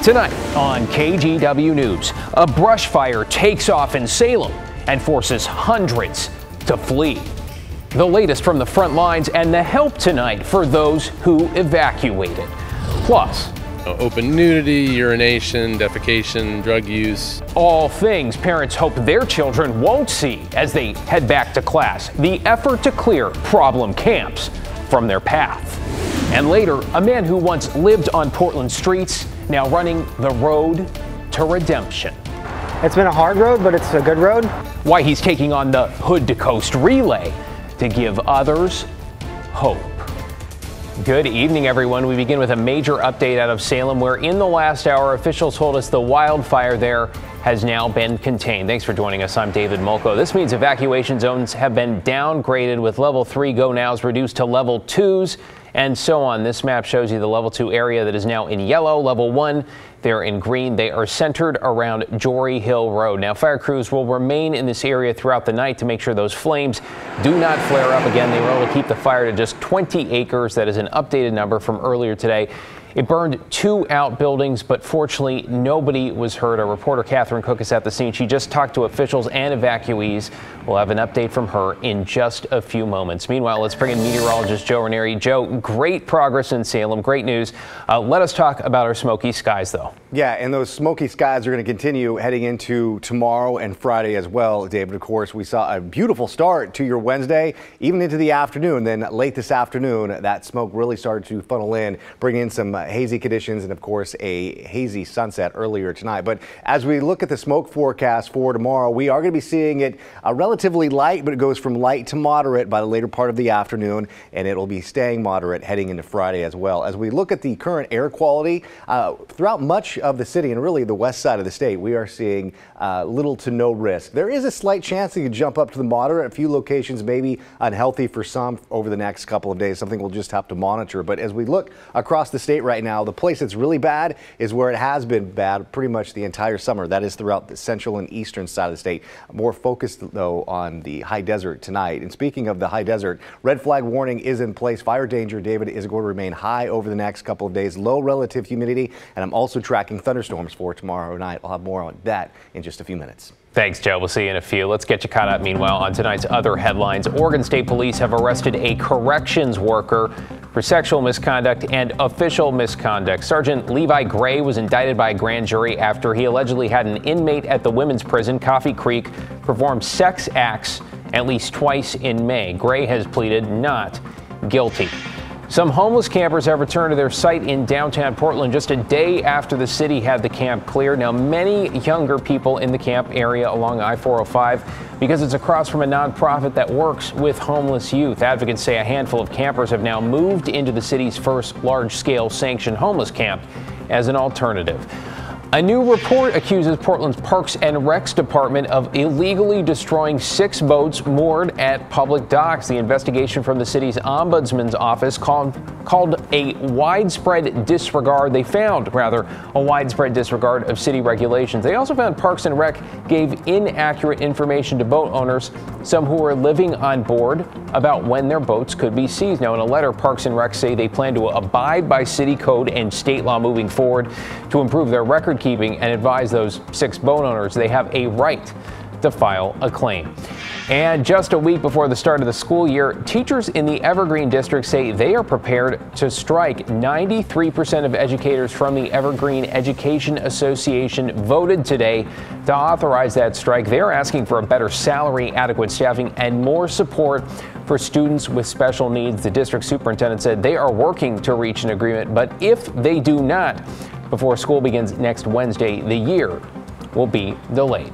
Tonight on KGW News, a brush fire takes off in Salem and forces hundreds to flee. The latest from the front lines and the help tonight for those who evacuated. Plus, open nudity, urination, defecation, drug use. All things parents hope their children won't see as they head back to class. The effort to clear problem camps from their path. And later, a man who once lived on Portland streets now running the road to redemption. It's been a hard road, but it's a good road. Why he's taking on the Hood to Coast relay to give others hope. Good evening, everyone. We begin with a major update out of Salem, where in the last hour, officials told us the wildfire there has now been contained. Thanks for joining us. I'm David Molko. This means evacuation zones have been downgraded, with level 3 go nows reduced to level 2s and so on. This map shows you the level 2 area that is now in yellow. Level 1, they're in green. They are centered around Jory Hill Road. Now, fire crews will remain in this area throughout the night to make sure those flames do not flare up again. They were able to keep the fire to just 20 acres. That is an updated number from earlier today. It burned 2 outbuildings, but fortunately nobody was hurt. Our reporter Catherine Cook is at the scene. She just talked to officials and evacuees. We'll have an update from her in just a few moments. Meanwhile, let's bring in meteorologist Joe Ranieri. Joe, great progress in Salem. Great news. Let us talk about our smoky skies, though. Yeah, and those smoky skies are going to continue heading into tomorrow and Friday as well, David. Of course, we saw a beautiful start to your Wednesday, even into the afternoon. Then late this afternoon, that smoke really started to funnel in, bring in some hazy conditions and, of course, a hazy sunset earlier tonight. But as we look at the smoke forecast for tomorrow, we are going to be seeing it relatively light, but it goes from light to moderate by the later part of the afternoon, and it'll be staying moderate heading into Friday as well. As we look at the current air quality throughout much of the city and really the west side of the state, we are seeing little to no risk. There is a slight chance that you jump up to the moderate. A few locations may be unhealthy for some over the next couple of days, something we'll just have to monitor. But as we look across the state right now, the place that's really bad is where it has been bad pretty much the entire summer. That is throughout the central and eastern side of the state. More focused, though, on the high desert tonight. And speaking of the high desert, red flag warning is in place. Fire danger, David, is going to remain high over the next couple of days. Low relative humidity, and I'm also tracking thunderstorms for tomorrow night. I'll have more on that in just a few minutes. Thanks, Joe. We'll see you in a few. Let's get you caught up. Meanwhile, on tonight's other headlines, Oregon State Police have arrested a corrections worker for sexual misconduct and official misconduct. Sergeant Levi Gray was indicted by a grand jury after he allegedly had an inmate at the women's prison, Coffee Creek, perform sex acts at least twice in May. Gray has pleaded not guilty. Some homeless campers have returned to their site in downtown Portland just a day after the city had the camp cleared. Now, many younger people in the camp area along I-405 because it's across from a nonprofit that works with homeless youth. Advocates say a handful of campers have now moved into the city's first large-scale sanctioned homeless camp as an alternative. A new report accuses Portland's Parks and Recs Department of illegally destroying 6 boats moored at public docks. The investigation from the city's ombudsman's office called a widespread disregard. They found, rather, a widespread disregard of city regulations. They also found Parks and Rec gave inaccurate information to boat owners, some who were living on board, about when their boats could be seized. Now, in a letter, Parks and Rec say they plan to abide by city code and state law moving forward to improve their record keeping and advise those 6 boat owners they have a right to file a claim. And just a week before the start of the school year, teachers in the Evergreen district say they are prepared to strike. 93% of educators from the Evergreen Education Association voted today to authorize that strike. They're asking for a better salary, adequate staffing, and more support for students with special needs. The district superintendent said they are working to reach an agreement, but if they do not, before school begins next Wednesday, the year will be delayed.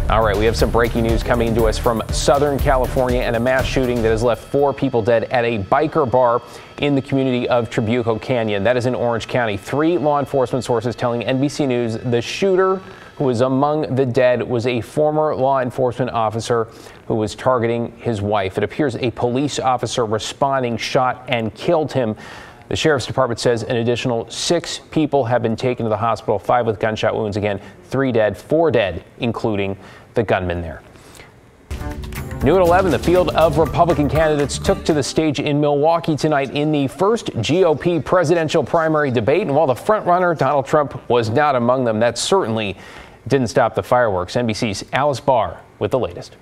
All right, we have some breaking news coming to us from Southern California and a mass shooting that has left 4 people dead at a biker bar in the community of Trabuco Canyon. That is in Orange County. 3 law enforcement sources telling NBC News the shooter who was among the dead was a former law enforcement officer who was targeting his wife. It appears a police officer responding shot and killed him. The sheriff's department says an additional 6 people have been taken to the hospital, 5 with gunshot wounds. Again, 3 dead, 4 dead, including the gunman there. New at 11, the field of Republican candidates took to the stage in Milwaukee tonight in the first GOP presidential primary debate. And while the frontrunner, Donald Trump, was not among them, that certainly didn't stop the fireworks. NBC's Alice Barr with the latest.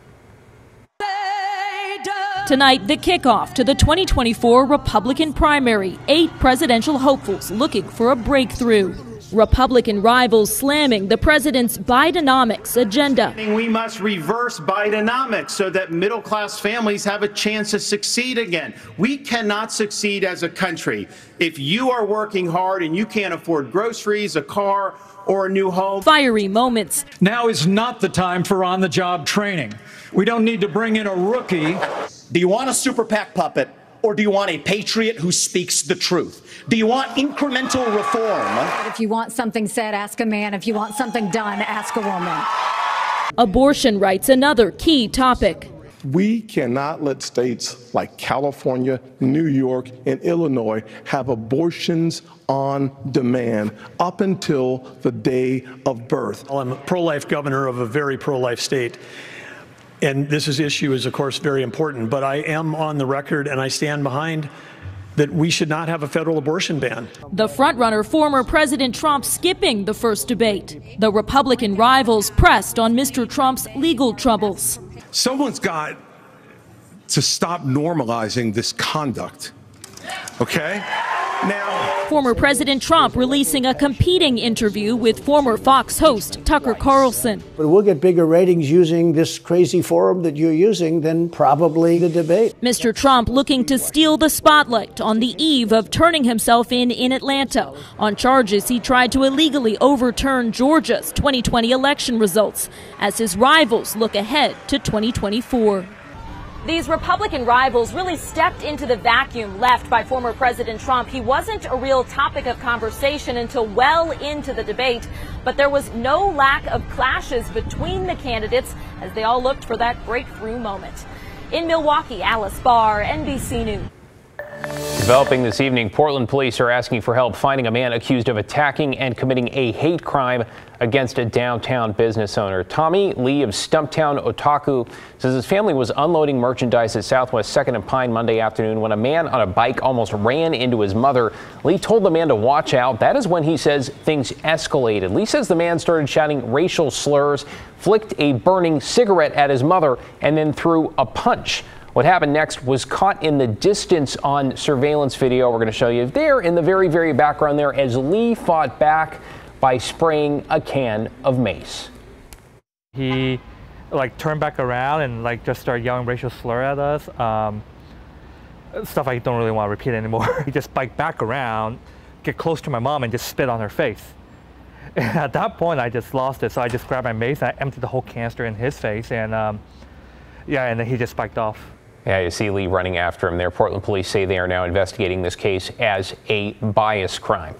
Tonight, the kickoff to the 2024 Republican primary. 8 presidential hopefuls looking for a breakthrough. Republican rivals slamming the president's Bidenomics agenda. We must reverse Bidenomics so that middle-class families have a chance to succeed again. We cannot succeed as a country if you are working hard and you can't afford groceries, a car, or a new home. Fiery moments. Now is not the time for on-the-job training. We don't need to bring in a rookie. Do you want a super PAC puppet, or do you want a patriot who speaks the truth? Do you want incremental reform? If you want something said, ask a man. If you want something done, ask a woman. Abortion rights, another key topic. We cannot let states like California, New York, and Illinois have abortions on demand up until the day of birth. I'm a pro-life governor of a very pro-life state. And this issue is, of course, very important, but I am on the record and I stand behind that we should not have a federal abortion ban. The frontrunner, former President Trump, skipping the first debate. The Republican rivals pressed on Mr. Trump's legal troubles. Someone's got to stop normalizing this conduct, okay? Now, former President Trump releasing a competing interview with former Fox host Tucker Carlson. But we'll get bigger ratings using this crazy forum that you're using than probably the debate. Mr. Trump looking to steal the spotlight on the eve of turning himself in Atlanta on charges he tried to illegally overturn Georgia's 2020 election results as his rivals look ahead to 2024. These Republican rivals really stepped into the vacuum left by former President Trump. He wasn't a real topic of conversation until well into the debate, but there was no lack of clashes between the candidates as they all looked for that breakthrough moment. In Milwaukee, Alice Barr, NBC News. Developing this evening, Portland police are asking for help finding a man accused of attacking and committing a hate crime against a downtown business owner. Tommy Lee of Stumptown, Otaku, says his family was unloading merchandise at Southwest 2nd and Pine Monday afternoon when a man on a bike almost ran into his mother. Lee told the man to watch out. That is when he says things escalated. Lee says the man started shouting racial slurs, flicked a burning cigarette at his mother, and then threw a punch. What happened next was caught in the distance on surveillance video. We're going to show you there in the very, very background there as Lee fought back by spraying a can of mace. He turned back around and just started yelling racial slur at us. Stuff I don't really want to repeat anymore. He just biked back around, get close to my mom and just spit on her face. And at that point I just lost it. So I just grabbed my mace and I emptied the whole canister in his face and and then he just biked off. Yeah, you see Lee running after him there. Portland police say they are now investigating this case as a bias crime.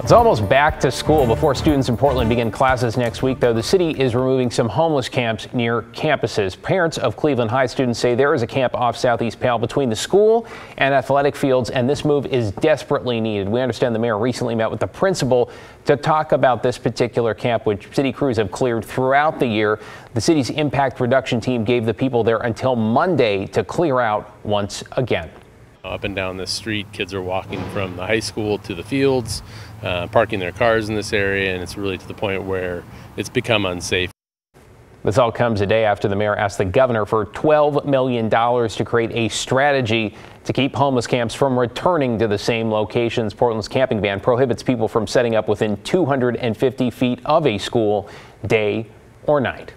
It's almost back to school. Before students in Portland begin classes next week, though, the city is removing some homeless camps near campuses. Parents of Cleveland High students say there is a camp off Southeast Pale between the school and athletic fields, and this move is desperately needed. We understand the mayor recently met with the principal to talk about this particular camp, which city crews have cleared throughout the year. The city's impact reduction team gave the people there until Monday to clear out once again. Up and down this street, kids are walking from the high school to the fields, parking their cars in this area, and it's really to the point where it's become unsafe. This all comes a day after the mayor asked the governor for $12 million to create a strategy to keep homeless camps from returning to the same locations. Portland's camping ban prohibits people from setting up within 250 feet of a school, day or night.